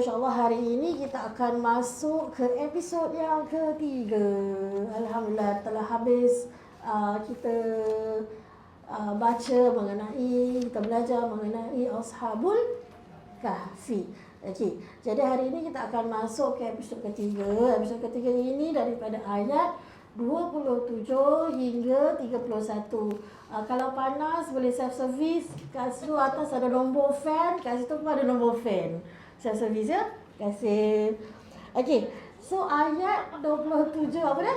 insyaAllah hari ini kita akan masuk ke episod yang ketiga. Alhamdulillah telah habis kita baca mengenai, kita belajar mengenai Ashabul Kahfi. Okey, jadi hari ini kita akan masuk ke episod ketiga. Episod ketiga ini daripada ayat 27 hingga 31. Kalau panas boleh self service. Kat situ atas ada nombor fan, kat situ pun ada nombor fan. Self service ya. Terima kasih. Okey. So ayat 27 apa dia?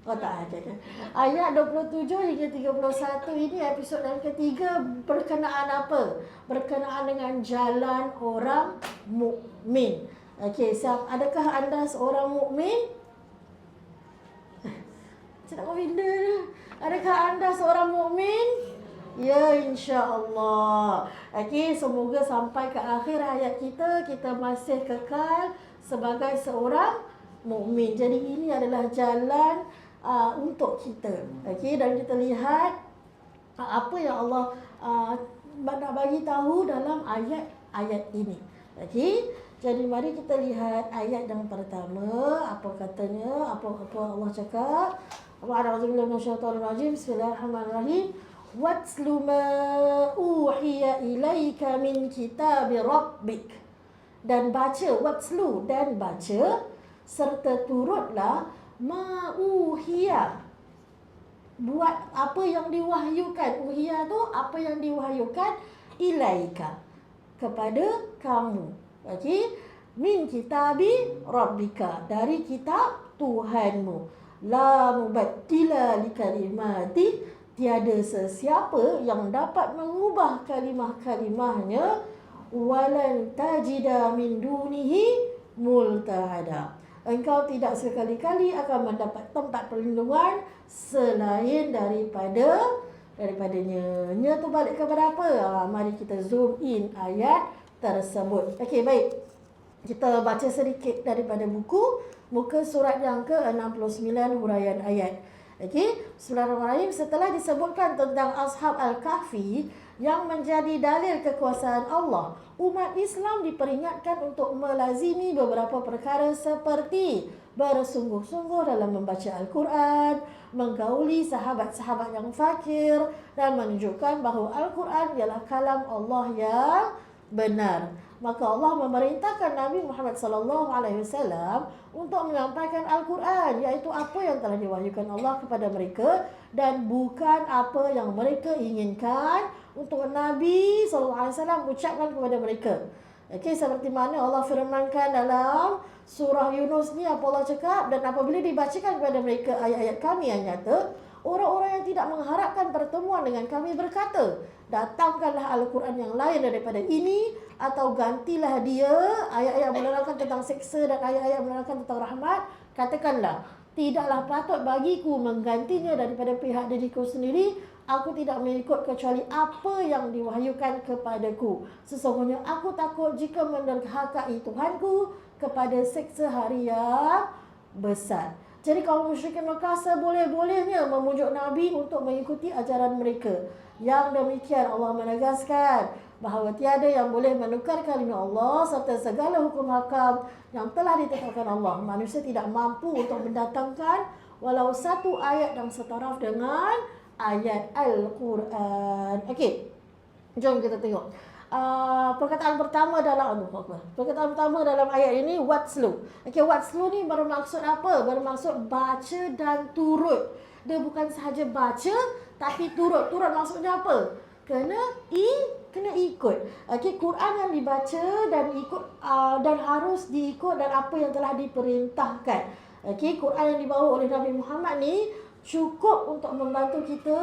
Oh tak ada. Ayat 27 hingga 31 ini episod yang ketiga berkenaan apa? Berkenaan dengan jalan orang mukmin. Okey, adakah anda seorang mukmin? Saya nak bila dah. Adakah anda seorang mukmin? Ya, insya-Allah. Okey, semoga sampai ke akhir hayat kita masih kekal sebagai seorang mukmin. Jadi ini adalah jalan untuk kita. Okey, dan kita lihat apa yang Allah nak bagi tahu dalam ayat-ayat ini. Okey, jadi mari kita lihat ayat yang pertama. Apa katanya? Apa Allah cakap? A'udzubillahi minasyaitonir rajim. Bismillahirrahmanirrahim. Watslu ma uhiya ilaika min kitabi rabbik. Dan baca, watslu, dan baca serta turutlah ma uhiya. Buat apa yang diwahyukan. Uhiya tu apa yang diwahyukan ilaika, kepada kamu. Okey, min kitabi rabbika, dari kitab Tuhanmu. La mubaddila li kalimati, tiada sesiapa yang dapat mengubah kalimah-kalimahnya. Walan tajida min dunihi multahada, engkau tidak sekali-kali akan mendapat tempat perlindungan selain daripadanya. Nya tu balik kepada apa? Mari kita zoom in ayat tersebut. Okey, baik. Kita baca sedikit daripada buku, muka surat yang ke-69 huraian ayat. Okey, Bismillahirrahmanirrahim. Setelah disebutkan tentang Ashab Al-Kahfi yang menjadi dalil kekuasaan Allah, umat Islam diperingatkan untuk melazimi beberapa perkara seperti bersungguh-sungguh dalam membaca Al-Quran, menggauli sahabat-sahabat yang fakir, dan menunjukkan bahawa Al-Quran ialah kalam Allah yang benar. Maka Allah memerintahkan Nabi Muhammad SAW untuk menyampaikan Al-Quran, iaitu apa yang telah diwahyukan Allah kepada mereka dan bukan apa yang mereka inginkan untuk Nabi SAW ucapkan kepada mereka. Okey, seperti mana Allah firmankan dalam surah Yunus ni, apa Allah cakap? Dan apabila dibacakan kepada mereka ayat-ayat kami yang nyata, orang-orang yang tidak mengharapkan pertemuan dengan kami berkata, datangkanlah Al-Quran yang lain daripada ini, atau gantilah dia ayat-ayat menerangkan tentang seksa dan ayat-ayat menerangkan tentang rahmat. Katakanlah, tidaklah patut bagiku menggantinya daripada pihak diriku sendiri. Aku tidak mengikut kecuali apa yang diwahyukan kepadaku. Sesungguhnya aku takut jika menderhakai Tuhanku kepada seksa hari yang besar. Jadi kaum musyrikin Mekah seboleh-bolehnya memujuk Nabi untuk mengikuti ajaran mereka. Yang demikian Allah menegaskan bahawa tiada yang boleh menukar kalimah Allah serta segala hukum hakam yang telah ditetapkan Allah. Manusia tidak mampu untuk mendatangkan walau satu ayat yang setaraf dengan ayat Al-Quran. Okey, jom kita tengok. Perkataan pertama dalam ayat ini, watslu. Okey, watslu ni bermaksud apa? Bermaksud baca dan turut. Dia bukan sahaja baca tapi turut. Turut maksudnya apa? Kena ikut. Okey, Quran yang dibaca dan ikut dan harus diikut dan apa yang telah diperintahkan. Okey, Quran yang dibawa oleh Nabi Muhammad ni cukup untuk membantu kita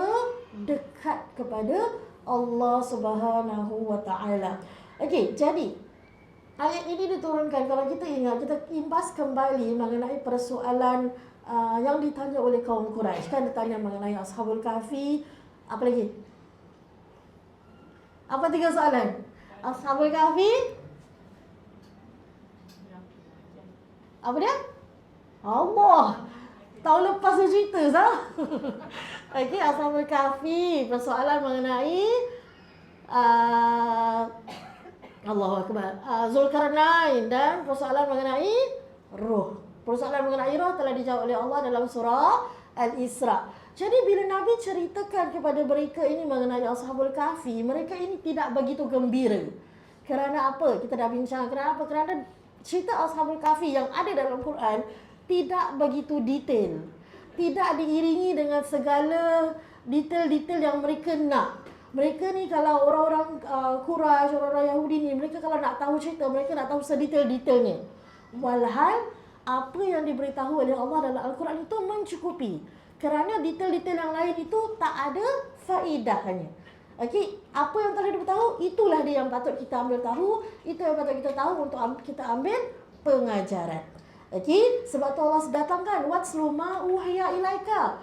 dekat kepada Allah Subhanahu wa taala. Okey, jadi ayat ini diturunkan, kalau kita ingat, kita imbas kembali mengenai persoalan yang ditanya oleh kaum Quraisy. Kan ditanya mengenai Ashabul Kahfi. Apa lagi? Apa 3 soalan? Ashabul Kahfi. Apa dia? Allah. Tahun lepas tu cerita sah. Okey, Ashabul Kahfi, persoalan mengenai Allahu Akbar. Zulkarnain dan persoalan mengenai roh. Persoalan mengenai roh telah dijawab oleh Allah dalam surah Al-Isra. Jadi bila Nabi ceritakan kepada mereka ini mengenai Ashabul Kahfi, mereka ini tidak begitu gembira. Kerana apa? Kita dah bincang. Kerana apa? Kerana cerita Ashabul Kahfi yang ada dalam Quran tidak begitu detail. Tidak diiringi dengan segala detail-detail yang mereka nak. Mereka ni kalau orang-orang Quraisy, orang-orang Yahudi ni, mereka kalau nak tahu cerita, mereka nak tahu sedetail-detailnya. Walhal apa yang diberitahu oleh Allah dalam Al-Quran itu mencukupi. Kerana detail-detail yang lain itu tak ada faedahnya. Okey, apa yang telah diberitahu itulah dia yang patut kita ambil tahu, itu yang patut kita tahu untuk kita ambil pengajaran. Okey, sebab tu Allah datangkan watslu ma uhiya ilaika.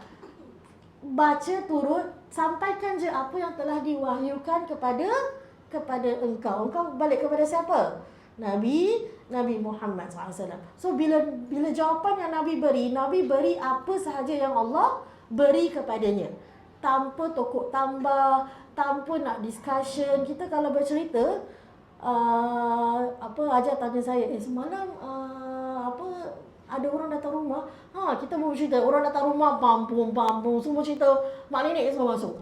Baca turut, sampaikan je apa yang telah diwahyukan kepada engkau. Engkau balik kepada siapa? Nabi Muhammad SAW. So bila jawapan yang Nabi beri apa sahaja yang Allah beri kepadanya. Tanpa tokok tambah, tanpa nak discussion. Kita kalau bercerita, Ajar tanya saya, semalam ada orang datang rumah, kita pun cerita, orang datang rumah, pampung, semua cerita, mak nenek semua masuk.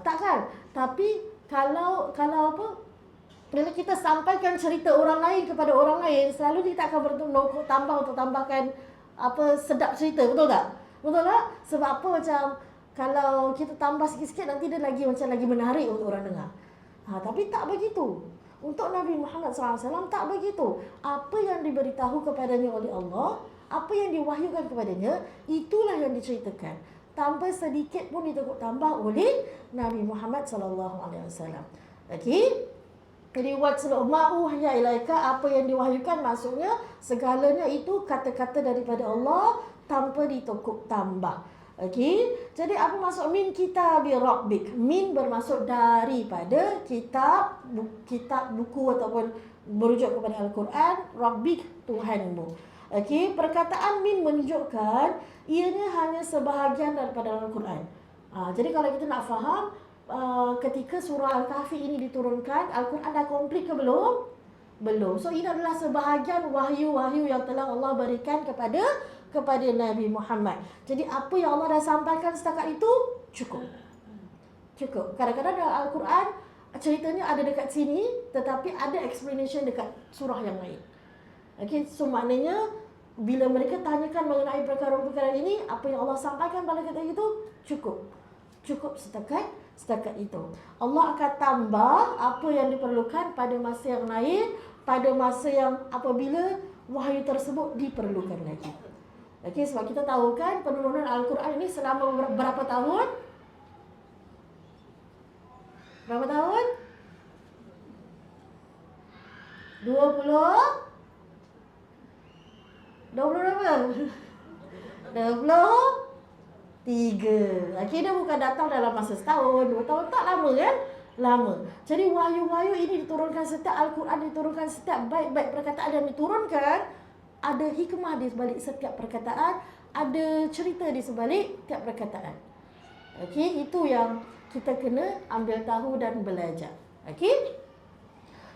Tak kan? Tapi kalau bila kita sampaikan cerita orang lain kepada orang lain, selalu kita akan tambah untuk tambahkan sedap cerita, betul tak? Betul tak? Sebab apa macam kalau kita tambah sikit-sikit nanti dia lagi menarik untuk orang dengar. Tapi tak begitu. Untuk Nabi Muhammad SAW tak begitu. Apa yang diberitahu kepadanya oleh Allah, apa yang diwahyukan kepadanya, itulah yang diceritakan. Tanpa sedikit pun ditekuk tambah oleh Nabi Muhammad SAW. Okey? Jadi watslu ma uhiya ilaika, apa yang diwahyukan maksudnya segalanya itu kata-kata daripada Allah tanpa ditekuk tambah. Okey, jadi apa maksud min kitabi rabbik? Min bermaksud daripada kitab buku ataupun merujuk kepada Al-Quran, rabbik Tuhanmu. Okey, perkataan min menunjukkan ianya hanya sebahagian daripada Al-Quran. Jadi kalau kita nak faham, ketika surah Al-Kahfi ini diturunkan, Al-Quran dah komplit ke belum? Belum. So ini adalah sebahagian wahyu-wahyu yang telah Allah berikan kepada Nabi Muhammad. Jadi apa yang Allah dah sampaikan setakat itu cukup. Kadang-kadang dalam Al-Quran ceritanya ada dekat sini, tetapi ada explanation dekat surah yang lain. Okey, so maknanya bila mereka tanyakan mengenai perkara-perkara ini, apa yang Allah sampaikan pada ketika itu cukup setakat itu. Allah akan tambah apa yang diperlukan pada masa yang lain, pada masa yang apabila wahyu tersebut diperlukan lagi. Okey, sebab kita tahu kan penurunan Al-Quran ini selama berapa tahun? Berapa tahun? 20 berapa? 23. Okey, dia bukan datang dalam masa setahun, 2 tahun, tak lama kan? Lama. Jadi wahyu-wahyu ini diturunkan setiap Al-Quran diturunkan setiap baik-baik perkataan yang diturunkan, ada hikmah di sebalik setiap perkataan, ada cerita di sebalik setiap perkataan. Okey, itu yang kita kena ambil tahu dan belajar. Okey?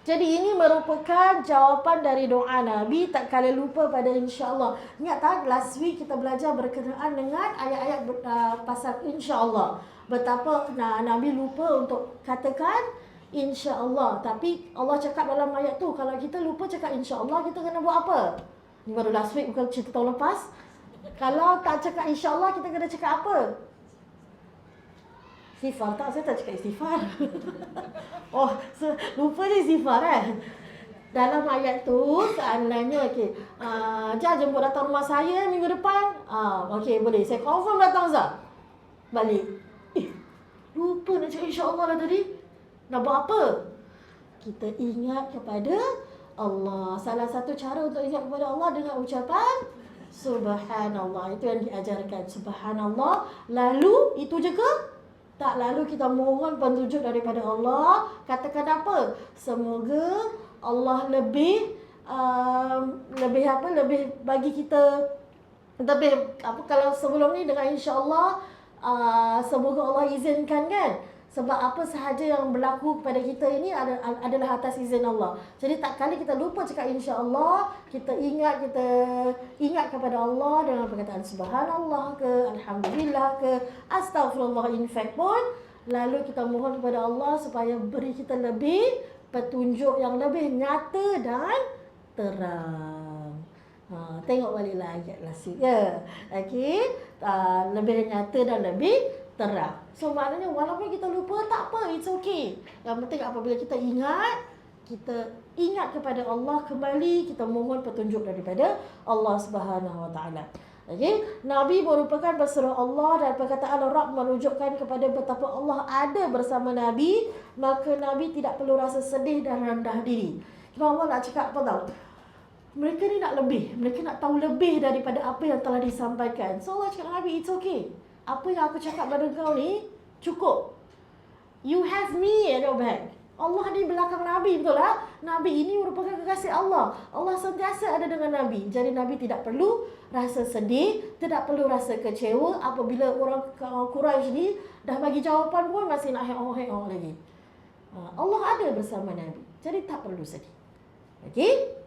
Jadi ini merupakan jawapan dari doa Nabi, tak kala lupa pada insya-Allah. Ingat tak last week kita belajar berkenaan dengan ayat-ayat pasal insya-Allah. Betapa Nabi lupa untuk katakan insya-Allah. Tapi Allah cakap dalam ayat tu, kalau kita lupa cakap insya-Allah, kita kena buat apa? Ini baru last week, bukan cerita tahun lepas. Kalau tak cakap insya-Allah, kita kena cakap apa? Istighfar. Tak, saya tak cakap istighfar. Lupa je istighfar Dalam ayat tu, seandainya Jah jemput datang rumah saya minggu depan. Okey, boleh. Saya confirm datang Zah. Balik. Lupa nak cakap insya-Allah lah tadi. Nak buat apa? Kita ingat kepada Allah. Salah satu cara untuk ingat kepada Allah dengan ucapan Subhanallah. Itu yang diajarkan, Subhanallah. Lalu itu je ke? Tak, lalu kita mohon petunjuk daripada Allah. Katakan apa? Semoga Allah lebih bagi kita lebih kalau sebelum ni dengan insya-Allah, semoga Allah izinkan kan. Sebab apa sahaja yang berlaku kepada kita ini adalah atas izin Allah. Jadi tak kali kita lupa cakap insya-Allah, kita ingat kepada Allah dengan perkataan subhanallah ke, alhamdulillah ke, astagfirullah in fact pun, lalu kita mohon kepada Allah supaya beri kita lebih petunjuk yang lebih nyata dan terang. Tengok baliklah ayat last week ya. Okey, lebih nyata dan lebih terang. So maknanya walaupun kita lupa tak apa, it's okay. Yang penting apabila kita ingat kepada Allah kembali, kita mohon petunjuk daripada Allah Subhanahu Wa Taala. Okey, Nabi merupakan berserah Allah dan perkataan Rabb menunjukkan kepada betapa Allah ada bersama Nabi, maka Nabi tidak perlu rasa sedih dan rendah diri. Sebab Allah nak cakap apa tahu? Mereka ni nak lebih, mereka nak tahu lebih daripada apa yang telah disampaikan. So Allah cakap Nabi, it's okay. Apa yang aku cakap pada kau ni cukup. You have me at your back. Allah di belakang Nabi, betul tak? Nabi ini merupakan kekasih Allah. Allah sentiasa ada dengan Nabi. Jadi Nabi tidak perlu rasa sedih, tidak perlu rasa kecewa apabila orang Quraisy ni dah bagi jawapan pun masih nak heng-heng lagi. Allah ada bersama Nabi. Jadi tak perlu sedih. Okey?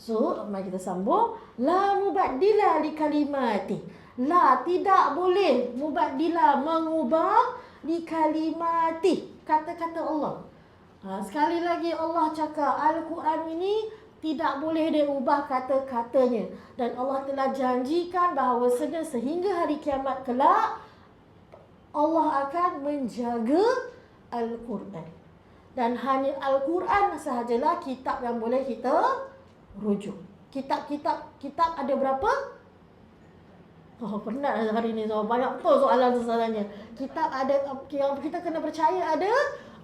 So, mari kita sambung. La mubaddila li kalimati. La, tidak boleh mubaddila, mengubah li kalimati, kata-kata Allah. Sekali lagi Allah cakap Al-Quran ini tidak boleh diubah kata-katanya. Dan Allah telah janjikan bahawa sehingga hari kiamat kelak Allah akan menjaga Al-Quran. Dan hanya Al-Quran sahajalah kitab yang boleh kita rujuk. Kitab ada berapa? Penat hari ni, so banyak betul soalan-soalannya. Kitab ada yang kita kena percaya ada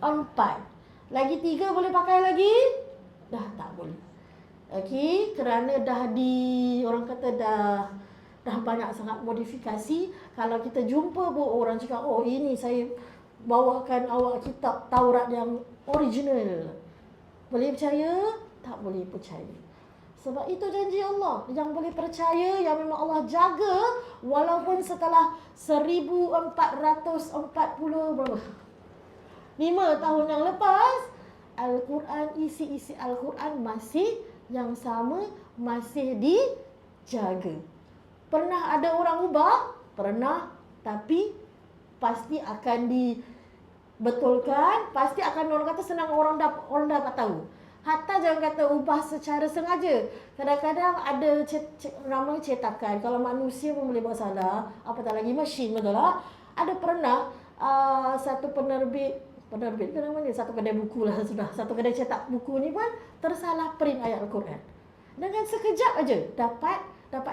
4. Lagi 3 boleh pakai lagi? Dah tak boleh. Okey, kerana orang kata dah banyak sangat modifikasi. Kalau kita jumpa pun orang cakap, oh ini saya bawakan awak kitab Taurat yang original. Boleh percaya? Tak boleh percaya. Sebab itu janji Allah. Yang boleh percaya, yang memang Allah jaga, walaupun setelah 1440 berapa? 5 tahun yang lepas, Al-Quran, isi Al-Quran masih yang sama, masih dijaga. Pernah ada orang ubah? Pernah. Tapi pasti akan dibetulkan. Pasti akan orang kata senang orang dapat tahu. Hatta jangan kata ubah secara sengaja. Kadang-kadang ada ramai cetakan. Kalau manusia pun boleh buat salah, apatah lagi mesin, betul tak? Ada pernah satu penerbit ke namanya, satu kedai buku lah sudah. Satu kedai cetak buku ni pun tersalah print ayat Al-Quran. Dengan sekejap aja dapat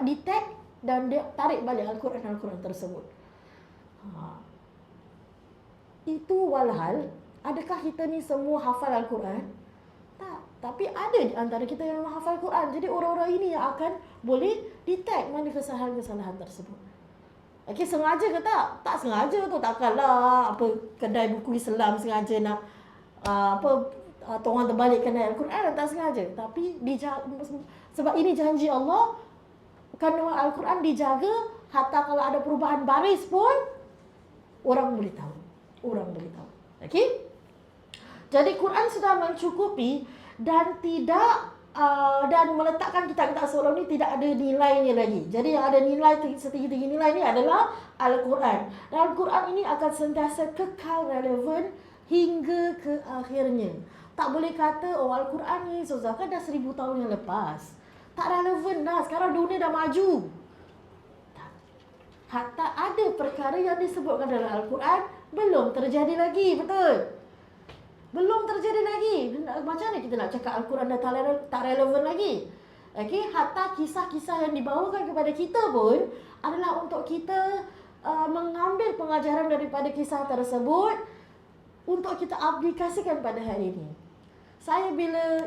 detect dan dia tarik balik Al-Quran tersebut. Itu walhal, adakah kita ni semua hafal Al-Quran? Tak. Tapi ada di antara kita yang menghafal Quran. Jadi orang-orang ini yang akan boleh detect mana kesalahan-kesalahan tersebut. Okey, sengaja ke tak? Tak sengaja tu. Takkanlah kedai buku Islam sengaja nak tuan terbalikkan ayat Al-Quran, tak sengaja. Tapi sebab ini janji Allah, kandungan Al-Quran dijaga, hatta kalau ada perubahan baris pun orang boleh tahu. Okey? Jadi Quran sudah mencukupi dan dan meletakkan kitab-kitab sebelum ni tidak ada nilainya lagi. Jadi yang ada nilai setinggi-tinggi nilai ni adalah Al-Quran. Dan Al-Quran ini akan sentiasa kekal relevan hingga ke akhirnya. Tak boleh kata Al-Quran ni kan dah 1000 tahun yang lepas. Tak relevan dah. Sekarang dunia dah maju. Hatta ada perkara yang disebutkan dalam Al-Quran belum terjadi lagi, betul? Belum terjadi lagi. Macam mana kita nak cakap Al-Quran dah tak relevan lagi? Okay? Hatta kisah-kisah yang dibawakan kepada kita pun adalah untuk kita mengambil pengajaran daripada kisah tersebut untuk kita aplikasikan pada hari ini.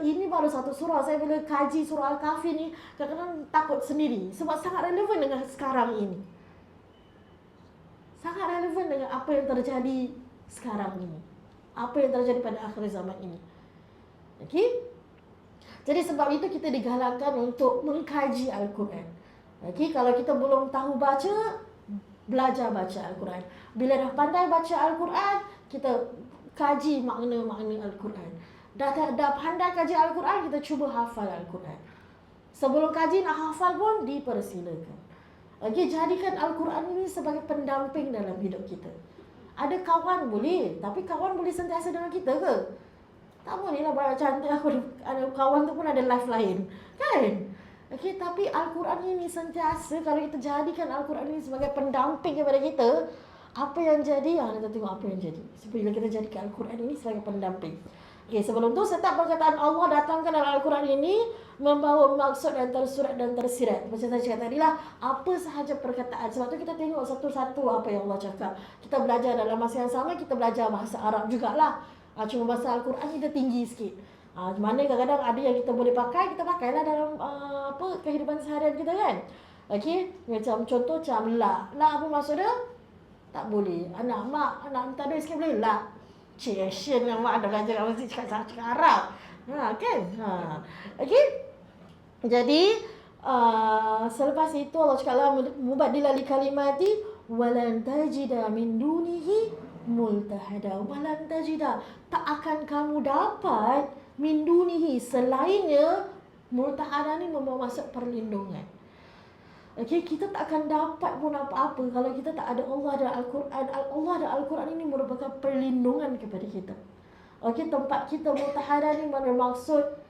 Ini baru satu surah, saya bila kaji surah Al-Kahfi ni, kadang-kadang takut sendiri sebab sangat relevan dengan sekarang ini. Sangat relevan dengan apa yang terjadi sekarang ini. Apa yang terjadi pada akhir zaman ini. Okey? Jadi sebab itu kita digalakkan untuk mengkaji Al-Quran. Okey, kalau kita belum tahu baca, belajar baca Al-Quran. Bila dah pandai baca Al-Quran, kita kaji makna-makna Al-Quran. Dah pandai kaji Al-Quran, kita cuba hafal Al-Quran. Sebelum kaji nak hafal pun dipersilakan. Okey, jadikan Al-Quran ini sebagai pendamping dalam hidup kita. Ada kawan boleh, tapi kawan boleh sentiasa dengan kita ke? Tak boleh lah banyak cantik aku ada kawan tu pun ada life lain. Kan? Okey, tapi Al-Quran ini sentiasa, kalau kita jadikan Al-Quran ini sebagai pendamping kepada kita, apa yang jadi? Kita tengok apa yang jadi. Bila kita jadikan Al-Quran ini sebagai pendamping. Okey, sebelum tu setiap perkataan Allah datangkan dalam Al-Quran ini membawa maksud dan tersurat dan tersirat. Macam saya cakap tadi lah, apa sahaja perkataan. Sebab tu kita tengok satu-satu apa yang Allah cakap. Kita belajar dalam masa yang sama, kita belajar bahasa Arab jugalah. Cuma bahasa Al-Quran kita tinggi sikit. Mana kadang-kadang ada yang kita boleh pakai, kita pakailah dalam kehidupan seharian kita kan. Okey, macam contoh macam la. La apa maksud dia? Tak boleh. Anak minta duit sikit boleh? La. Cik Asian yang mak ada belajar mesti cakap Arab. Kan? Okey. Jadi selepas itu Allah cakaplah mubaddila li kalimati walan tajida min dunihi multahada. Walan tajida, tak akan kamu dapat min dunihi, selainnya. Multahada ni membawa maksud perlindungan. Okey, kita tak akan dapat pun apa-apa kalau kita tak ada Allah dan Al-Quran. Allah dan Al-Quran ini merupakan perlindungan kepada kita. Okey, tempat kita multahada ni bermaksud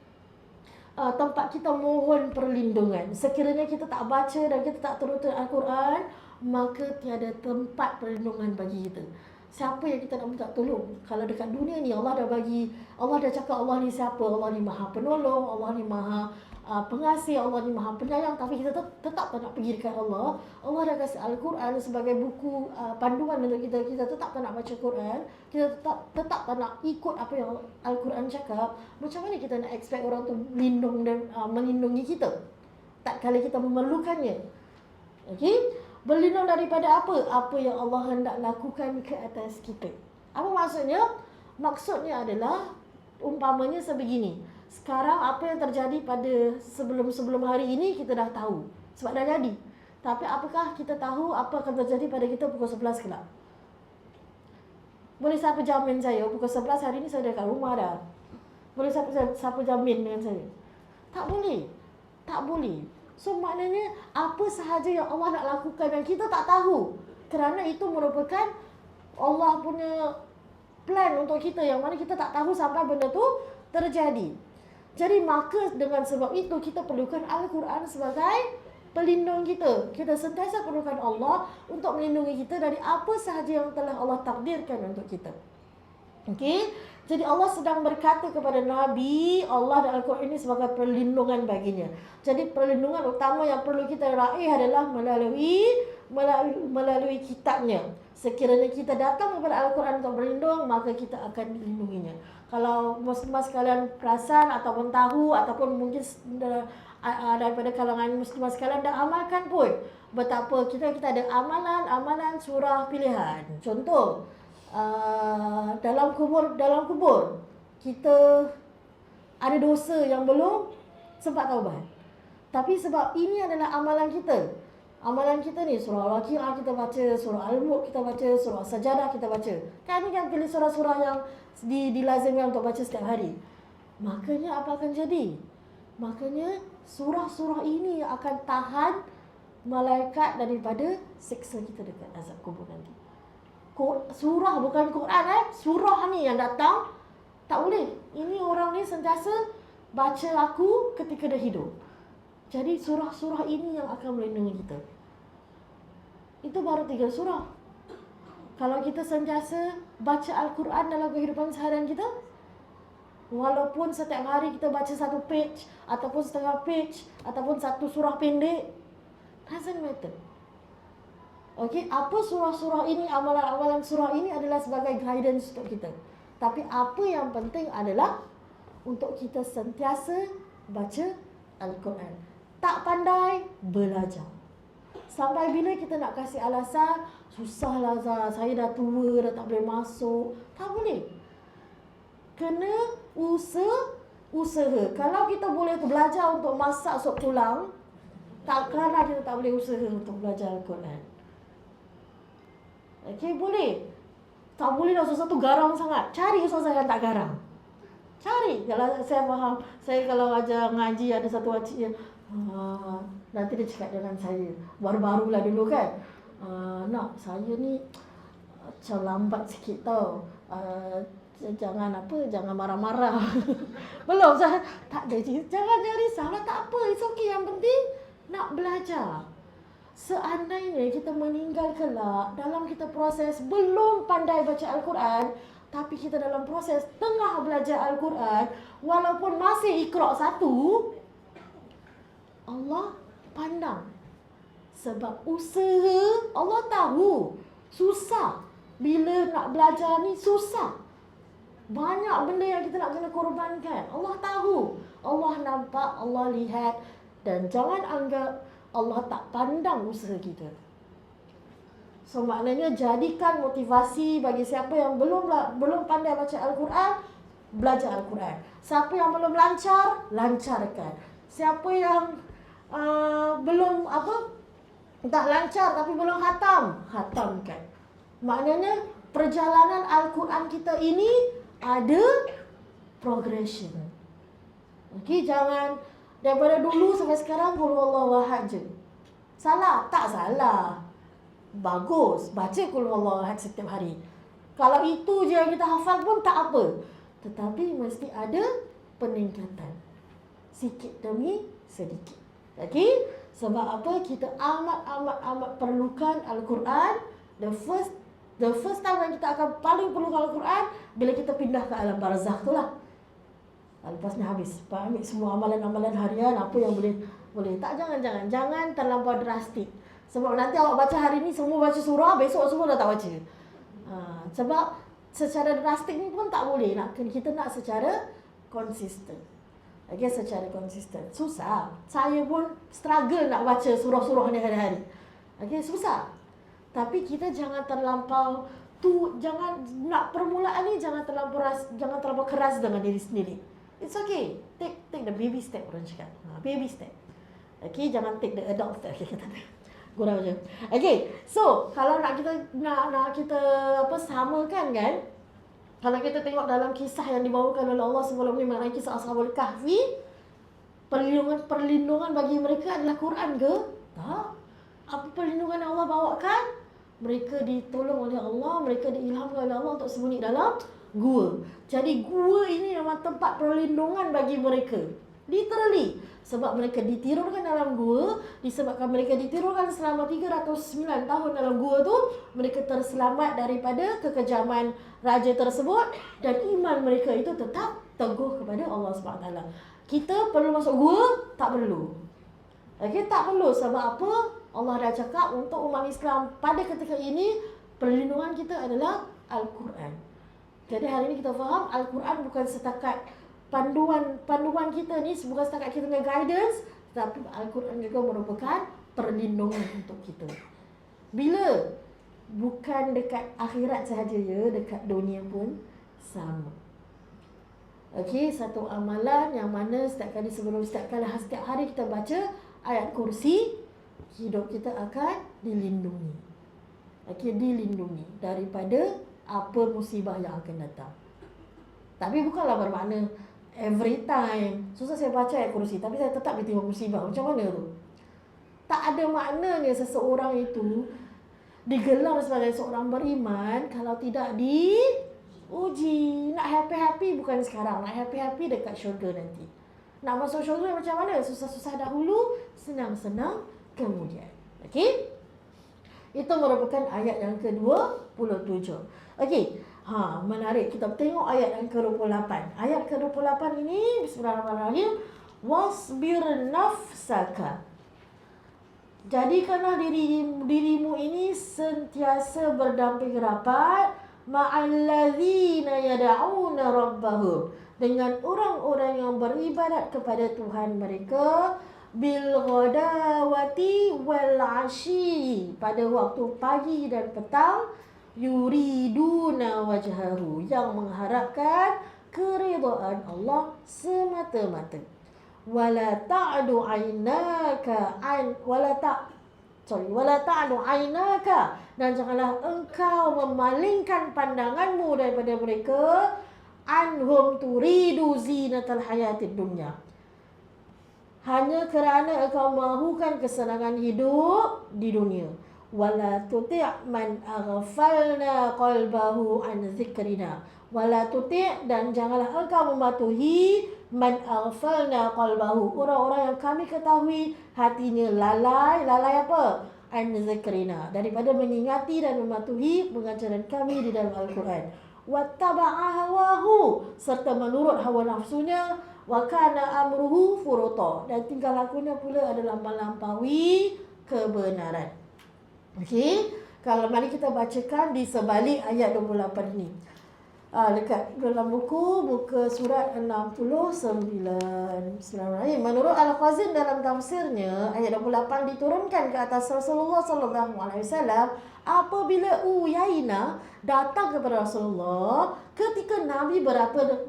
tempat kita mohon perlindungan. Sekiranya kita tak baca dan kita tak turuti Al-Quran, maka tiada tempat perlindungan bagi kita. Siapa yang kita nak minta tolong? Kalau dekat dunia ni Allah dah cakap Allah ni siapa? Allah ni Maha Penolong, Allah ni Maha Pengasih, Allah ni Maha Penyayang, tapi kita tetap tak nak pergi dekat Allah. Allah dah kasih Al-Quran sebagai buku panduan untuk kita. Kita tetap tak nak baca Quran, kita tetap tak nak ikut apa yang Al-Quran cakap. Macam mana kita nak expect orang tu lindung dan melindungi kita tak kala kita memerlukannya? Okey, berlindung daripada apa? Apa yang Allah hendak lakukan ke atas kita. Apa maksudnya? Maksudnya adalah umpamanya sebegini. Sekarang apa yang terjadi pada sebelum hari ini kita dah tahu sebab dah jadi. Tapi apakah kita tahu apa akan terjadi pada kita pukul 11 kelak? Boleh siapa jamin saya pukul 11 hari ini saya dah kat rumah dah? Boleh siapa jamin dengan saya? Tak boleh. Tak boleh. So maknanya apa sahaja yang Allah nak lakukan yang kita tak tahu, kerana itu merupakan Allah punya plan untuk kita yang mana kita tak tahu sampai benda tu terjadi. Jadi maka dengan sebab itu kita perlukan Al-Quran sebagai pelindung kita. Kita sentiasa perlukan Allah untuk melindungi kita dari apa sahaja yang telah Allah takdirkan untuk kita. Okey, jadi Allah sedang berkata kepada Nabi, Allah dan Al-Quran ini sebagai perlindungan baginya. Jadi perlindungan utama yang perlu kita raih adalah melalui kitabnya. Sekiranya kita datang kepada Al-Quran untuk berlindung, maka kita akan dilindunginya. Kalau muslimah sekalian perasan ataupun tahu ataupun mungkin daripada kalangan muslimah sekalian dah amalkan pun, betapa kita ada amalan surah pilihan. Contoh, dalam kubur kita ada dosa yang belum sempat taubat. Tapi sebab ini adalah amalan kita. Amalan kita ni surah Al-Waqi'ah kita baca, surah Al-Mulk kita baca, surah Sajadah kita baca. Kan ni kan pilih surah-surah yang dilazimkan untuk baca setiap hari. Makanya apa akan jadi? Makanya surah-surah ini akan tahan malaikat daripada siksa kita dekat azab kubur nanti. Surah bukan Quran surah ni yang datang tak boleh. Ini orang ni sentiasa baca aku ketika dia hidup. Jadi surah-surah ini yang akan melindungi kita. Itu baru 3 surah. Kalau kita sentiasa baca Al-Quran dalam kehidupan seharian kita, walaupun setiap hari kita baca 1 page ataupun setengah page ataupun 1 surah pendek, doesn't matter. Okey, apa surah-surah ini, amalan-amalan surah ini adalah sebagai guidance untuk kita. Tapi apa yang penting adalah untuk kita sentiasa baca Al-Quran. Tak pandai, belajar. Sampai bila kita nak kasih alasan, susahlah saya dah tua, dah tak boleh masuk. Tak boleh. Kena usaha. Kalau kita boleh belajar untuk masak sup tulang, takkanlah kita tak boleh usaha untuk belajar Al-Quran. Okey, boleh. Tak boleh lah sesuatu garang sangat. Cari sesuatu yang tak garang. Cari. Kalau saya faham, saya kalau ajar ngaji ada satu makcik yang nanti dia cakap dengan saya, baru-baru lah dulu kan, nak saya ni macam lambat sikit tau, jangan marah-marah. Belum saya tak ada, jangan risaulah, tak apa, it's okay, yang penting nak belajar. Seandainya kita meninggal kelak dalam kita proses belum pandai baca Al-Quran, tapi kita dalam proses tengah belajar Al-Quran, walaupun masih Iqra' 1, Allah pandang. Sebab usaha, Allah tahu susah. Bila nak belajar ni susah. Banyak benda yang kita nak kena korbankan. Allah tahu. Allah nampak, Allah lihat. Dan jangan anggap Allah tak pandang usaha kita. So maknanya jadikan motivasi bagi siapa yang belum pandai baca Al-Quran, belajar Al-Quran. Siapa yang belum lancar, lancarkan. Siapa yang belum tak lancar tapi belum hatamkan. Maknanya perjalanan Al-Quran kita ini ada progression. Okey, jangan daripada dulu sampai sekarang qul huwallahu ahad je. Salah? Tak salah. Bagus, baca qul huwallahu ahad setiap hari. Kalau itu je yang kita hafal pun tak apa. Tetapi mesti ada peningkatan. Sikit demi sedikit. Okey? Sebab apa? Kita amat perlukan Al-Quran. The first time yang kita akan paling perlukan Al-Quran bila kita pindah ke alam barzakh tu lah. Lepas ni habis. Ambil semua amalan-amalan harian, apa yang boleh. Tak, jangan terlampau drastik. Sebab nanti awak baca hari ni semua baca surah, besok semua dah tak baca. Sebab secara drastik ni pun tak boleh. Kita nak secara konsisten. Okay, secara konsisten. Susah. Saya pun struggle nak baca surah-surah ni hari-hari. Okay, susah. Tapi kita jangan terlampau jangan nak permulaan ni jangan terlampau keras dengan diri sendiri. It's okay. Take the baby step, orang cakap. Baby step. Okay, jangan take the adult step. Okay, kata dia. Gurau je. Okay, so kalau nak kita samakan kan, kalau kita tengok dalam kisah yang dibawakan oleh Allah sebelum ni, mengenai kisah Ashabul Kahfi, perlindungan bagi mereka adalah Quran ke? Tak. Apa perlindungan yang Allah bawakan? Mereka ditolong oleh Allah, mereka diilhamkan oleh Allah untuk sembunyi dalam gua. Jadi gua ini memang tempat perlindungan bagi mereka. Literally. Sebab mereka ditirurkan dalam gua, disebabkan mereka ditirurkan selama 309 tahun dalam gua tu, mereka terselamat daripada kekejaman raja tersebut dan iman mereka itu tetap teguh kepada Allah SWT. Kita perlu masuk gua? Tak perlu. Okay, tak perlu. Sebab apa? Allah dah cakap untuk umat Islam pada ketika ini, perlindungan kita adalah Al-Quran. Jadi hari ini kita faham Al-Quran bukan setakat panduan kita ni, bukan setakat kita punya guidance, tapi Al-Quran juga merupakan perlindungan untuk kita. Bila? Bukan dekat akhirat sahaja ya, dekat dunia pun sama. Okey, satu amalan yang mana setiap hari kita baca ayat kursi, hidup kita akan dilindungi. Okey, dilindungi daripada apa musibah yang akan datang. Tapi bukanlah bermakna every time. Susah saya baca ayat kursi tapi saya tetap ditimpa musibah. Macam mana tu? Tak ada maknanya seseorang itu digelar sebagai seorang beriman kalau tidak diuji. Nak happy-happy bukan sekarang. Nak happy-happy dekat syurga nanti. Nak masuk syurga macam mana? Susah-susah dahulu, senang-senang kemudian. Okey? Itu merupakan ayat yang ke-27. Okey. Menarik. Kita tengok ayat yang ke-28. Ayat ke-28 ini, bismillahirrahmanirrahim. Wasbir nafsaka. Jadikanlah dirimu ini sentiasa berdamping rapat ma'allazina yad'una rabbahum, dengan orang-orang yang beribadat kepada Tuhan mereka, bil ghadawati wal ashi, pada waktu pagi dan petang, yuriduna wajhahu, yang mengharapkan keridhaan Allah semata-mata. Wala ta'du aynaka an wala wala ta'du aynaka, dan janganlah engkau memalingkan pandanganmu daripada mereka, anhum turidu zinatal hayatid dunya, hanya kerana engkau mahukan kesenangan hidup di dunia. Wala tuti' man aghfalna qalbahu an zikrina, wala tuti', dan janganlah engkau mematuhi man aghfalna qalbahu, orang-orang yang kami ketahui hatinya lalai apa? An zikrina, daripada mengingati dan mematuhi pengajaran kami di dalam Al-Quran. Wattaba'a hawahu, serta menurut hawa nafsunya. Wa kana amruhu furuta, dan tingkah lakunya pula adalah melampaui kebenaran. Okey, kalau mari kita bacakan di sebalik ayat 28 ini. Dekat dalam muka surat 69. Bismillahirrahmanirrahim. Menurut Al-Qazin dalam tafsirnya, ayat 28 diturunkan ke atas Rasulullah sallallahu alaihi wasallam apabila Uyainah datang kepada Rasulullah ketika Nabi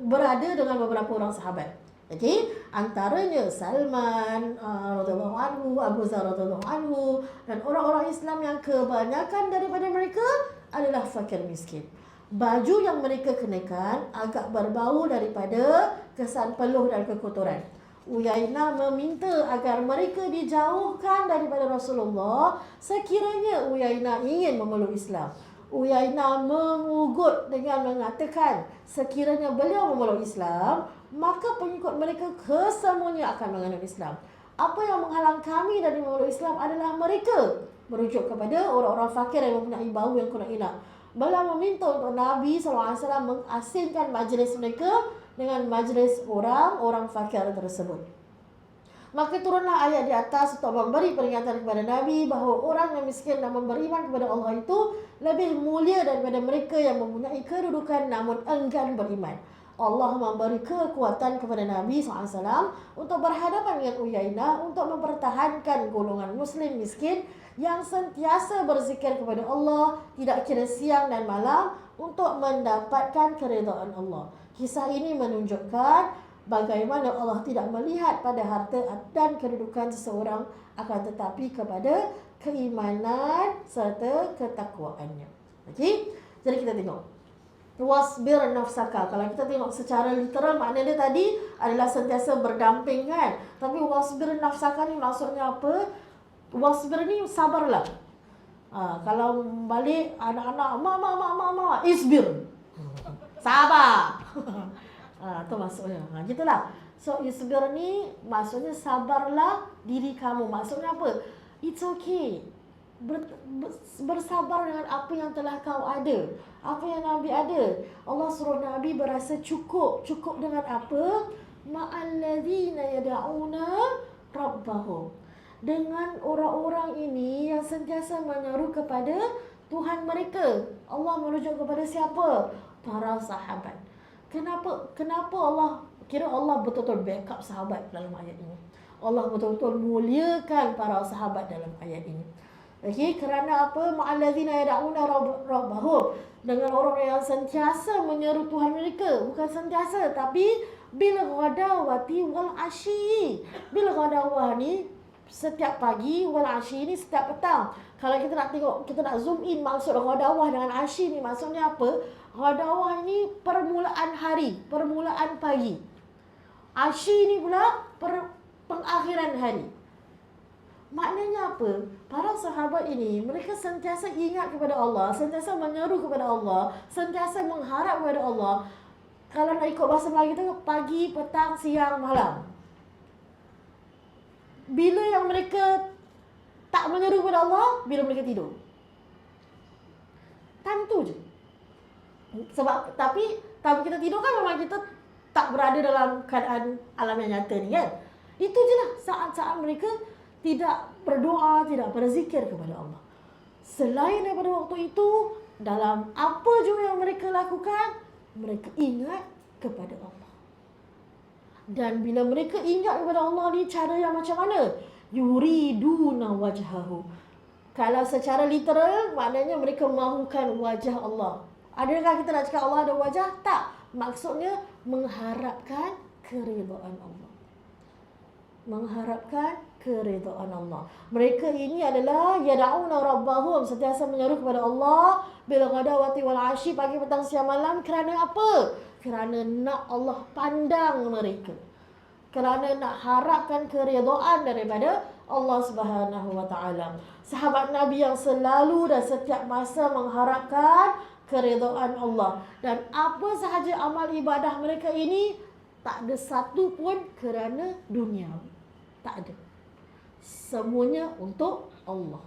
berada dengan beberapa orang sahabat. Okey, antaranya Salman radhiyallahu anhu, Abu Dzar radhiyallahu anhu, dan orang-orang Islam yang kebanyakan daripada mereka adalah fakir miskin. Baju yang mereka kenakan agak berbau daripada kesan peluh dan kekotoran. Uyainah meminta agar mereka dijauhkan daripada Rasulullah sekiranya Uyainah ingin memeluk Islam. Uyainah mengugut dengan mengatakan sekiranya beliau memeluk Islam, maka pengikut mereka kesemuanya akan menganut Islam. Apa yang menghalang kami dari memeluk Islam adalah mereka, merujuk kepada orang-orang fakir yang mempunyai bau yang kurang elok. Beliau meminta untuk Nabi SAW mengasingkan majlis mereka dengan majlis orang-orang fakir tersebut. Maka turunlah ayat di atas untuk memberi peringatan kepada Nabi bahawa orang yang miskin namun beriman kepada Allah itu lebih mulia daripada mereka yang mempunyai kedudukan namun enggan beriman. Allah memberi kekuatan kepada Nabi SAW untuk berhadapan dengan Uyainah untuk mempertahankan golongan Muslim miskin yang sentiasa berzikir kepada Allah tidak kira siang dan malam untuk mendapatkan keridhaan Allah. Kisah ini menunjukkan bagaimana Allah tidak melihat pada harta dan kedudukan seseorang, akan tetapi kepada keimanan serta ketakwaannya. Okey, jadi kita tengok wasbir nafsaka. Kalau kita tengok secara literal, makna dia tadi adalah sentiasa berdamping kan. Tapi wasbir nafsaka ni maksudnya apa? Wasbir ni sabarlah. Kalau balik anak-anak, mama, isbir. Sabar. Itu maksudnya. Gitulah. So isbir ni maksudnya sabarlah diri kamu. Maksudnya apa? It's okay. Bersabar dengan apa yang telah kau ada, apa yang Nabi ada. Allah suruh Nabi berasa cukup dengan apa? Ma'alladzina yad'una rabbahum, dengan orang-orang ini yang sentiasa menyeru kepada Tuhan mereka. Allah merujuk kepada siapa? Para sahabat. Kenapa Allah kira Allah betul-betul backup sahabat dalam ayat ini? Allah betul-betul muliakan para sahabat dalam ayat ini. Okey, kerana apa? Ma'alladzina yad'una rabbahum, dengan orang yang sentiasa menyeru Tuhan mereka. Bukan sentiasa, tapi bil ghadawati wal asyi. Bil ghadawah ni setiap pagi, wal asyi ni setiap petang. Kalau kita nak tengok, kita nak zoom in maksud ghadawah dengan asyi ni maksudnya apa? Ghadawah ni permulaan hari, permulaan pagi. Asyi ni pula pengakhiran hari. Maknanya apa? Para sahabat ini, mereka sentiasa ingat kepada Allah, sentiasa menyeru kepada Allah, sentiasa mengharap kepada Allah. Kalau nak ikut bahasa Melayu tu, pagi, petang, siang, malam. Bila yang mereka tak menyeru kepada Allah? Bila mereka tidur. Time tu je. Sebab tapi kita tidur kan memang kita tak berada dalam keadaan alam yang nyata ni kan. Itu je lah saat-saat mereka tidak berdoa, tidak berzikir kepada Allah. Selain daripada waktu itu, dalam apa juga yang mereka lakukan, mereka ingat kepada Allah. Dan bila mereka ingat kepada Allah ni, cara yang macam mana? Yuriduna wajhahu. Kalau secara literal, maknanya mereka mahukan wajah Allah. Adakah kita nak cakap Allah ada wajah? Tak. Maksudnya mengharapkan keridhaan Allah. mengharapkan keridhaan Allah. Mereka ini adalah yad'una rabbahum, sentiasa menyeru kepada Allah bil ghadawati wal ashi, pagi petang siang malam. Kerana apa? Kerana nak Allah pandang mereka, kerana nak harapkan keridhaan daripada Allah Subhanahu wa taala. Sahabat Nabi yang selalu dan setiap masa mengharapkan keridhaan Allah, dan apa sahaja amal ibadah mereka ini tak ada satu pun kerana dunia. Tak ada. Semuanya untuk Allah.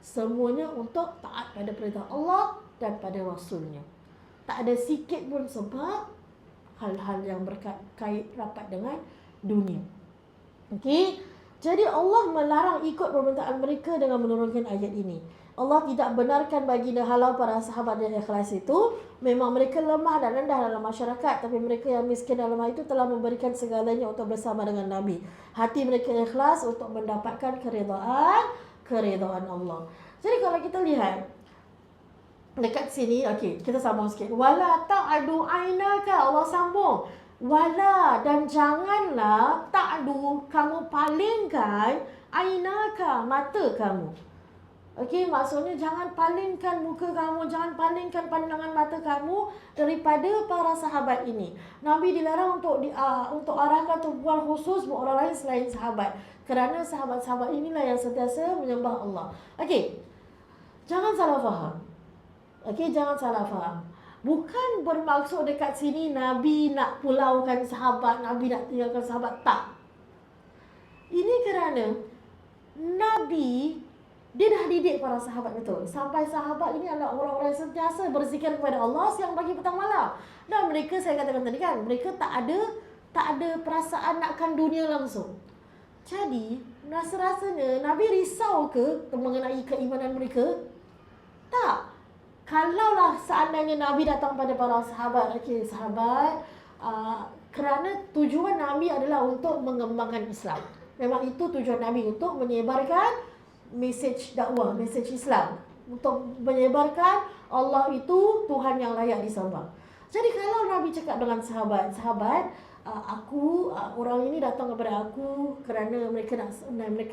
Semuanya untuk taat pada perintah Allah dan pada Rasulnya. Tak ada sikit pun sebab hal-hal yang berkait rapat dengan dunia. Okey. Jadi Allah melarang ikut permintaan mereka dengan menurunkan ayat ini. Allah tidak benarkan baginda halau para sahabat yang ikhlas itu. Memang mereka lemah dan rendah dalam masyarakat, tapi mereka yang miskin dalam hal itu telah memberikan segalanya untuk bersama dengan Nabi. Hati mereka ikhlas untuk mendapatkan keridhaan Allah. Jadi kalau kita lihat dekat sini, okey, kita sambung sikit. Wala ta'adu ainaka, Allah sambung. Wala, dan janganlah ta'adu, kamu palingkan ainaka, mata kamu. Okey, maksudnya jangan palingkan muka kamu, jangan palingkan pandangan mata kamu daripada para sahabat ini. Nabi dilarang untuk arahkan tumpuan khusus buat orang lain selain sahabat, kerana sahabat-sahabat inilah yang sentiasa menyembah Allah. Okey, jangan salah faham. Okey, jangan salah faham. Bukan bermaksud dekat sini Nabi nak pulaukan sahabat, Nabi nak tinggalkan sahabat, tak. Ini kerana Nabi, dia dah didik para sahabat betul. Sampai sahabat ini adalah orang-orang yang sentiasa berzikir kepada Allah siang, pagi, petang, malam. Dan mereka, saya katakan tadi kan, mereka tak ada perasaan nakkan dunia langsung. Jadi, rasa-rasanya Nabi risau ke mengenai keimanan mereka? Tak. Kalaulah seandainya Nabi datang pada para sahabat, okey, sahabat, kerana tujuan Nabi adalah untuk mengembangkan Islam. Memang itu tujuan Nabi, untuk menyebarkan mesej dakwah, mesej Islam, untuk menyebarkan Allah itu Tuhan yang layak disembah. Jadi kalau Nabi cakap dengan sahabat, orang ini datang kepada aku kerana mereka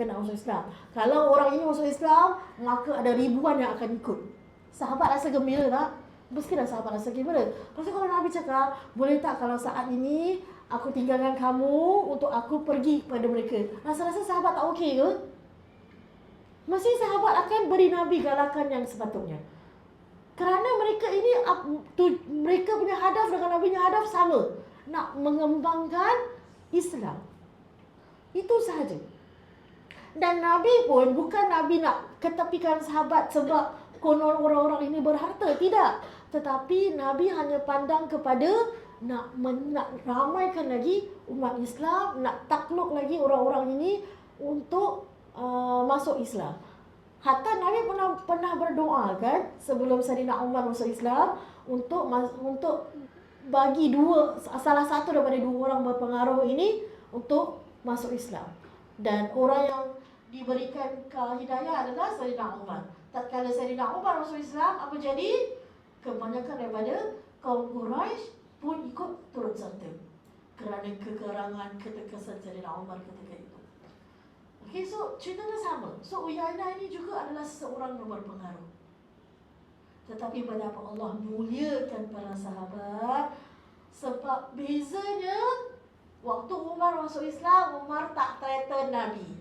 nak masuk Islam. Kalau orang ini masuk Islam, maka ada ribuan yang akan ikut. Sahabat rasa gembira tak? Mestilah sahabat rasa gembira. Pasal kalau Nabi cakap, boleh tak kalau saat ini aku tinggalkan kamu untuk aku pergi kepada mereka, rasa-rasa sahabat tak okey ke? Mesti sahabat akan beri Nabi galakan yang sepatutnya. Kerana mereka ini, mereka punya hadaf dengan Nabi punya hadaf sama. Nak mengembangkan Islam. Itu sahaja. Dan Nabi pun bukan Nabi nak ketepikan sahabat sebab konon orang-orang ini berharta. Tidak. Tetapi Nabi hanya pandang kepada nak ramaikan lagi umat Islam, nak takluk lagi orang-orang ini untuk masuk Islam. Hatta Nabi pernah berdoa kan sebelum Sayyidina Umar masuk Islam untuk bagi salah satu daripada dua orang berpengaruh ini untuk masuk Islam. Dan orang yang diberikan hidayah adalah Sayyidina Umar. Tatkala Sayyidina Umar masuk Islam, apa jadi? Kebanyakan daripada kaum Quraisy pun ikut turut serta kerana kegerangan, ketegasan Sayyidina Umar ketika itu. Okay, so ceritanya sama. So Uyainah ini juga adalah seorang yang berpengaruh. Tetapi betapa Allah muliakan para sahabat, sebab bezanya waktu Umar masuk Islam, Umar tak threaten Nabi.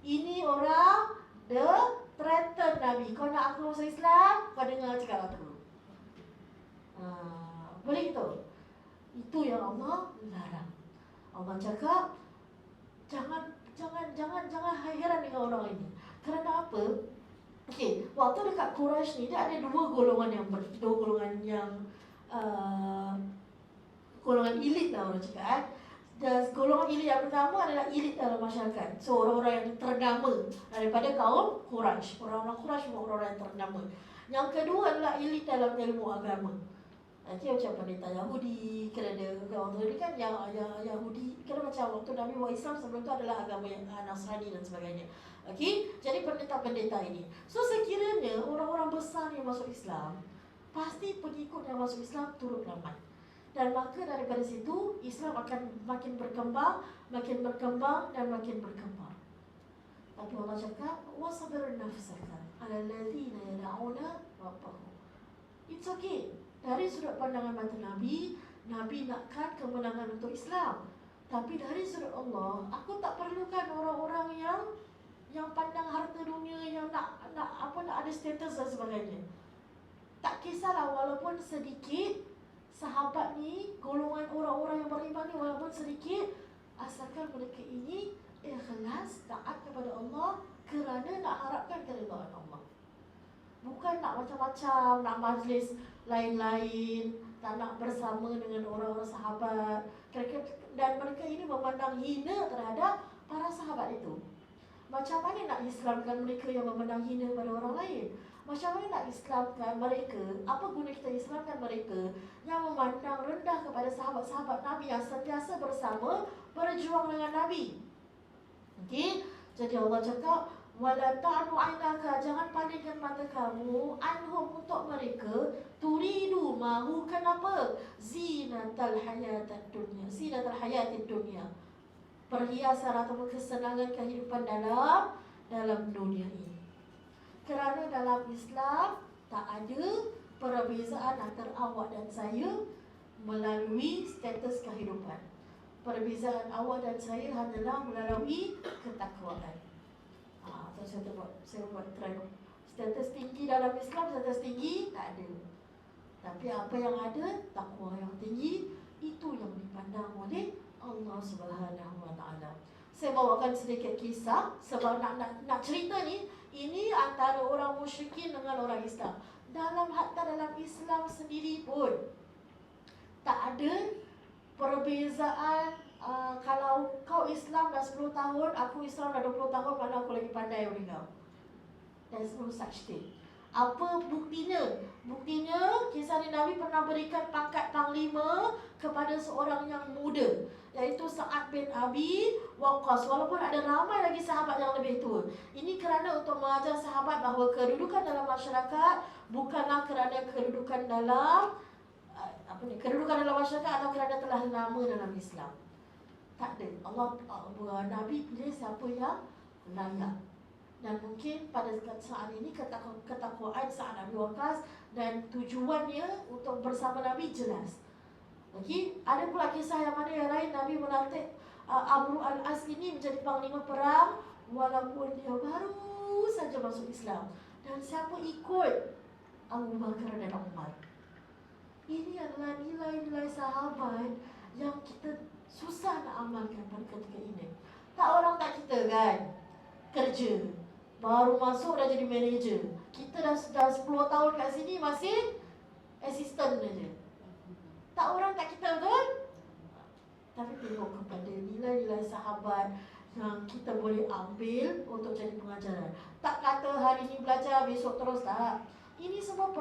Ini orang dia threaten Nabi. Kau nak aku masuk Islam, kau dengar cakap aku. Boleh gitu. Itu yang Allah larang. Allah cakap jangan heran dengan orang ini. Kerana apa? Okey, waktu dekat Quraisy ni dia ada dua golongan yang golongan elit lah orang cakap. Dan golongan elit yang pertama adalah elit dalam masyarakat. So orang-orang yang ternama daripada kaum Quraisy. Orang-orang Quraisy orang-orang yang ternama. Yang kedua adalah elit dalam ilmu agama. Nanti macam pendeta Yahudi, kerana orang Yahudi kan Yahudi, kerana macam waktu Nabi buat Islam sebelum tu adalah agama yang Nasrani dan sebagainya. Okey, jadi pendeta-pendeta ini. So sekiranya orang-orang besar yang masuk Islam, pasti pengikut yang masuk Islam turut ramai. Dan maka daripada situ Islam akan makin berkembang, makin berkembang dan makin berkembang. Tapi Allah cakap wasbir nafsaka ala allazina yad'una rabbahum. It's okay. Dari sudut pandangan mata Nabi, Nabi nakkan kemenangan untuk Islam. Tapi dari sudut Allah, aku tak perlukan orang-orang yang pandang harta dunia, yang nak ada status dan sebagainya. Tak kisahlah walaupun sedikit sahabat ni, golongan orang-orang yang beriman ni walaupun sedikit, asalkan mereka ini ikhlas taat kepada Allah kerana nak harapkan keridhaan Allah. Bukan nak macam-macam, nak majlis lain-lain, tak nak bersama dengan orang-orang sahabat. Dan mereka ini memandang hina terhadap para sahabat itu. Macam mana nak Islamkan mereka yang memandang hina pada orang lain? Macam mana nak Islamkan mereka? Apa guna kita Islamkan mereka yang memandang rendah kepada sahabat-sahabat Nabi yang sentiasa bersama, berjuang dengan Nabi? Okey, jadi Allah cakap wala ta'nu 'ainaka, jangan palingkan mata kamu anhum untuk mereka, turidu mahu kenapa? Zinatal hayatid dunya, zinatal hayatid dunya, perhiasan atau kesenangan kehidupan dalam dunia ini. Kerana dalam Islam tak ada perbezaan antara awak dan saya melalui status kehidupan. Perbezaan awak dan saya hanyalah melalui ketakwaan. Saya buat try. Status tinggi dalam Islam, status tinggi tak ada. Tapi apa yang ada, takwa yang tinggi, itu yang dipandang oleh Allah Subhanahu Wa Taala. Saya bawakan sedikit kisah sebab nak cerita ni, ini antara orang musyrikin dengan orang Islam. Hatta dalam Islam sendiri pun tak ada perbezaan. Kalau kau Islam dah 10 tahun, aku Islam dah 20 tahun, mana aku lagi pandai daripada kau. There's no such thing. Apa buktinya? Buktinya kisah Nabi pernah berikan pangkat panglima kepada seorang yang muda, iaitu Sa'ad bin Abi Waqqas, walaupun ada ramai lagi sahabat yang lebih tua. Ini kerana untuk mengajar sahabat bahawa kedudukan dalam masyarakat bukanlah kerana kedudukan dalam kedudukan dalam masyarakat atau kerana telah lama dalam Islam. Tak ada. Nabi pilih siapa yang layak. Dan mungkin pada saat ini ketakwaan Sa'ad bin Waqqas dan tujuannya untuk bersama Nabi jelas. Okey, ada pula kisah yang mana yang lain, Nabi melantik Amr al-As ini menjadi panglima perang walaupun dia baru saja masuk Islam. Dan siapa ikut? Abu Bakar dan Umar. Ini adalah nilai-nilai sahabat yang kita susah nak amalkan pada ketika ini. Tak orang tak kita kan, kerja baru masuk dah jadi manager. Kita dah 10 tahun kat sini masih assistant saja. Tak orang tak kita, betul? Tapi tengok kepada nilai-nilai sahabat yang kita boleh ambil untuk jadi pengajaran. Tak kata hari ini belajar, besok terus, tak. Ini semua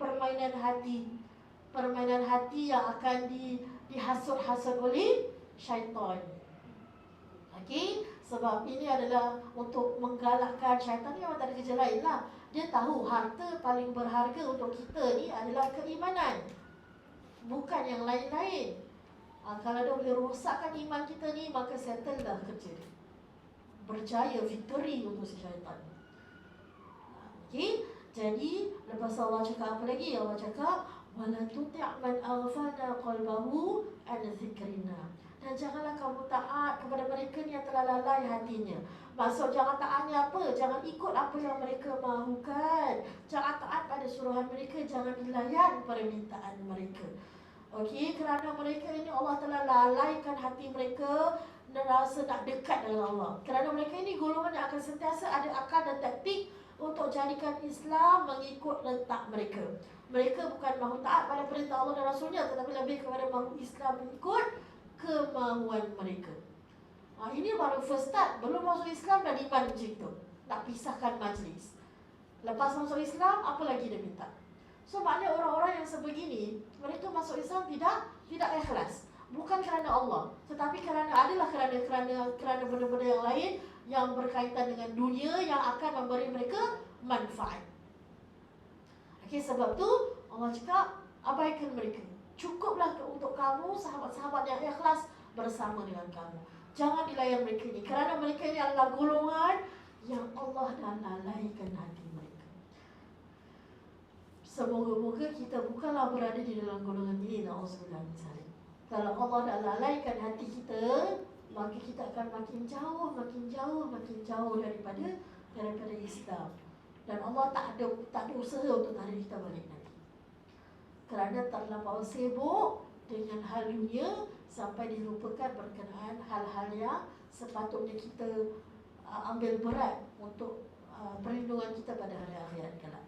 permainan hati. Permainan hati yang akan dihasut-hasut oleh syaitan. Okey, sebab ini adalah untuk menggalakkan syaitan ni, memang tak ada kerja lain lah. Dia tahu harta paling berharga untuk kita ni adalah keimanan, bukan yang lain-lain. Kalau dia boleh rosakkan iman kita ni, maka settle dah kerja dia. Berjaya, victory untuk si syaitan. Okey, jadi lepas Allah cakap apa lagi? Allah cakap wala tuti' man aghfalna qalbahu an dzikrina. Dan janganlah kamu taat kepada mereka yang telah lalai hatinya. Maksud jangan taatnya apa? Jangan ikut apa yang mereka mahukan. Jangan taat pada suruhan mereka, jangan dilayan permintaan mereka. Okey, kerana mereka ini Allah telah lalaikan hati mereka dan rasa nak dekat dengan Allah. Kerana mereka ini golongan yang akan sentiasa ada akal dan taktik untuk jadikan Islam mengikut rentak mereka. Mereka bukan mahu taat pada perintah Allah dan Rasulnya, tetapi lebih kepada mahu Islam mengikut kemahuan mereka. Ini baru first start. Belum masuk Islam dah demand macam itu, nak pisahkan majlis. Lepas masuk Islam, apa lagi dia minta? So maknanya orang-orang yang sebegini, mereka masuk Islam tidak ikhlas. Bukan kerana Allah, tetapi kerana benda-benda yang lain yang berkaitan dengan dunia yang akan memberi mereka manfaat. Okey, sebab tu Allah cakap abaikan mereka. Cukuplah untuk kamu, sahabat-sahabat yang ikhlas bersama dengan kamu. Jangan dilayan mereka ini, kerana mereka ini adalah golongan yang Allah dah lalaikan hati mereka. Semoga-moga kita bukanlah berada di dalam golongan ini. Na'udzubillah min dzalik. Kalau Allah dah lalaikan hati kita, maka kita akan makin jauh daripada Islam. Dan Allah tak ada usaha untuk tarik kita balik nanti. Kerana terlampau sibuk dengan hal dunia sampai dilupakan berkenaan hal-hal yang sepatutnya kita ambil berat untuk perlindungan kita pada hari akhirat kelak.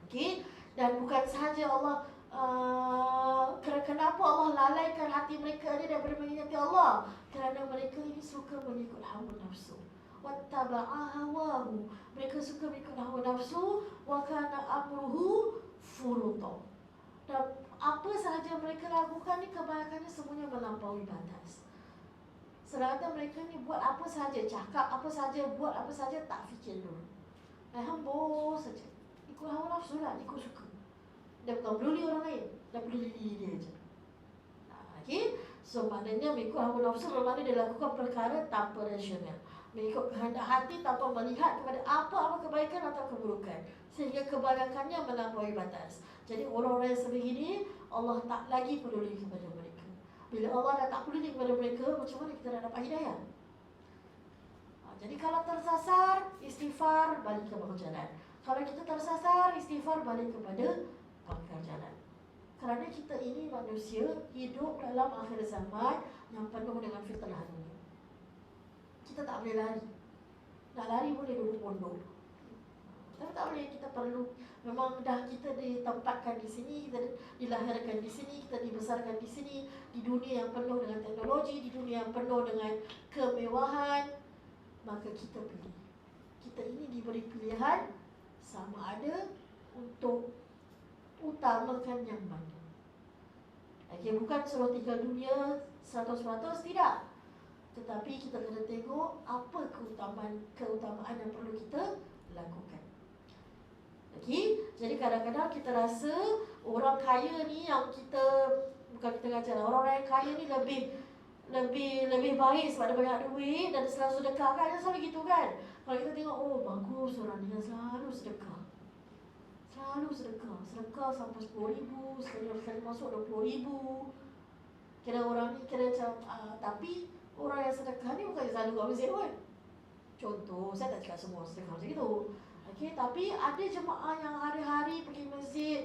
Okey, dan bukan sahaja Allah kenapa Allah lalaikan hati mereka ni daripada mengingati Allah? Kerana mereka ini suka mengikut hawa nafsu. Wattaba'a hawahu. Mereka suka mengikut hawa nafsu, wa kana amruhu furuta. Dan apa sahaja mereka lakukan ni kebanyakannya semuanya melampaui batas. Sedangkan mereka ni buat apa sahaja, cakap apa sahaja, buat apa sahaja, tak fikir dulu. Hambur saja. Ikut hawa nafsu lah, ikut suka. Dia bukan peduli orang lain, dia peduli diri dia je. Okay? So maknanya mengikut hawa nafsu bermakna dia lakukan perkara tanpa rasional, mengikut kehendak hati tanpa melihat kepada apa kebaikan atau keburukan, sehingga kebanyakannya melampaui batas. Jadi orang-orang yang sebegini Allah tak lagi peduli kepada mereka. Bila Allah dah tak peduli kepada mereka, macam mana kita nak dapat hidayah? Jadi kalau tersasar, istighfar, balik ke bawah jalan. Kalau kita tersasar, istighfar, balik kepada pangkal jalan. Kerana kita ini manusia hidup dalam akhir zaman yang penuh dengan fitnah dunia. Kita tak boleh lari. Nak lari boleh duduk pondok, tapi tak boleh. Kita perlu, memang dah kita ditempatkan di sini, kita dilahirkan di sini, kita dibesarkan di sini, di dunia yang penuh dengan teknologi, di dunia yang penuh dengan kemewahan. Maka kita pilih. Kita ini diberi pilihan sama ada untuk utamakan yang mana. Okay, bukan suruh tinggal dunia 100%, tidak. Tetapi kita kena tengok apa keutamaan yang perlu kita lakukan. Okay? Jadi kadang-kadang kita rasa orang kaya ni yang kita, bukan kita ngajar, orang yang kaya ni lebih baik sebab dia banyak duit dan selalu sedekah kan. Selalu gitu kan. Kalau kita tengok, oh bagus orang ni selalu sedekah. Sedekah sampai 10,000, sekali masuk 20,000. Kira orang ni kira macam tapi orang yang sedekah ni bukan selalu kat masjid pun. Contoh, saya tak cakap semua sedekah macam itu. Okay, tapi ada jemaah yang hari-hari pergi masjid.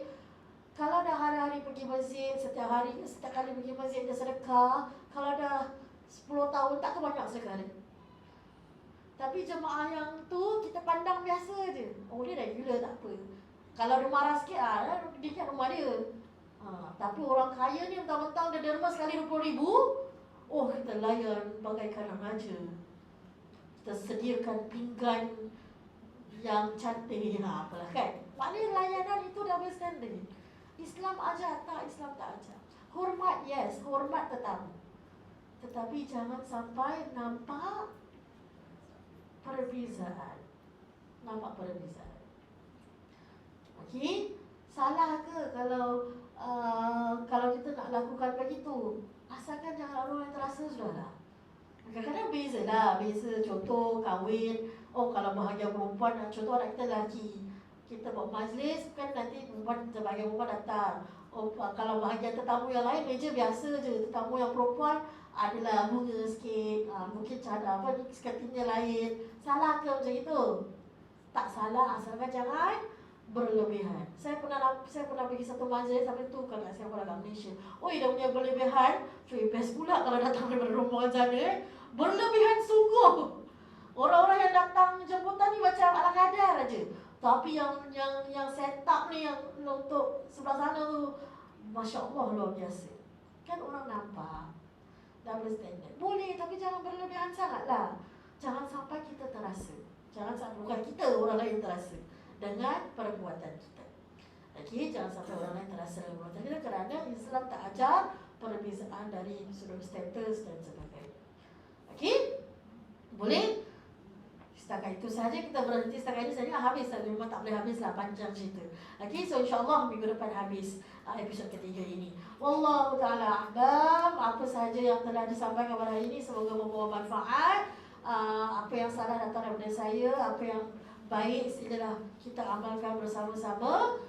Kalau dah hari-hari pergi masjid, setiap kali pergi masjid dia sedekah. Kalau dah 10 tahun, tak banyak sedekah dia. Tapi jemaah yang tu kita pandang biasa je. Oh dia dah gila, tak apa. Kalau dia marah sikit, dia kat rumah dia. Tapi orang kaya ni mentang-mentang dia derma sekali 20,000, oh kita layan bagaikan raja. Kita sediakan pinggan yang cantik, apalah kan. Maknanya layanan itu double standard. Islam ajar tak? Islam tak ajar. Hormat, yes, hormat tetamu. Tetapi jangan sampai nampak perbezaan. Okey, salah ke kalau kita nak lakukan begitu? Asalkan jangan orang yang terasa sudahlah. Kadang-kadang beza. Contoh kahwin, kalau bahagian perempuan, contoh anak kita lelaki, kita buat majlis kan, nanti sebahagian perempuan datang. Kalau bahagian tetamu yang lain, meja biasa je. Tetamu yang perempuan adalah bunga sikit, mungkin cadar sekatinya lain. Salah ke macam itu? Tak salah, asalkan jangan berlebihan. Saya pernah pergi satu majlis sampai tu kan kat Singapura, kat Malaysia. Dah punya berlebihan. Best pula kalau datang daripada rombongan sana. Berlebihan sungguh. Orang-orang yang datang jemputan ni macam ala kadar aja. Tapi yang set up ni, yang untuk sebelah sana tu, Masya Allah, luar biasa. Kan orang nampak double standard. Boleh, tapi jangan berlebihan sangat lah. Jangan sampai kita terasa. Bukan kita, orang lain terasa dengan perbuatan kita. Okey, jangan sampai orang lain terasa dengan perbuatan kita, kerana Islam tak ajar perbezaan dari sudut status dan sebagainya. Okey? Boleh? Setakat itu saja, kita berhenti setakat ini saja. Habis, memang tak boleh habislah, panjang cerita. Okey, so insyaAllah minggu depan habis episod ketiga ini. Wallahu ta'ala a'lam. Apa sahaja yang telah disampaikan pada hari ini semoga membawa manfaat. Apa yang salah datang daripada saya, apa yang baik silalah kita amalkan bersama-sama.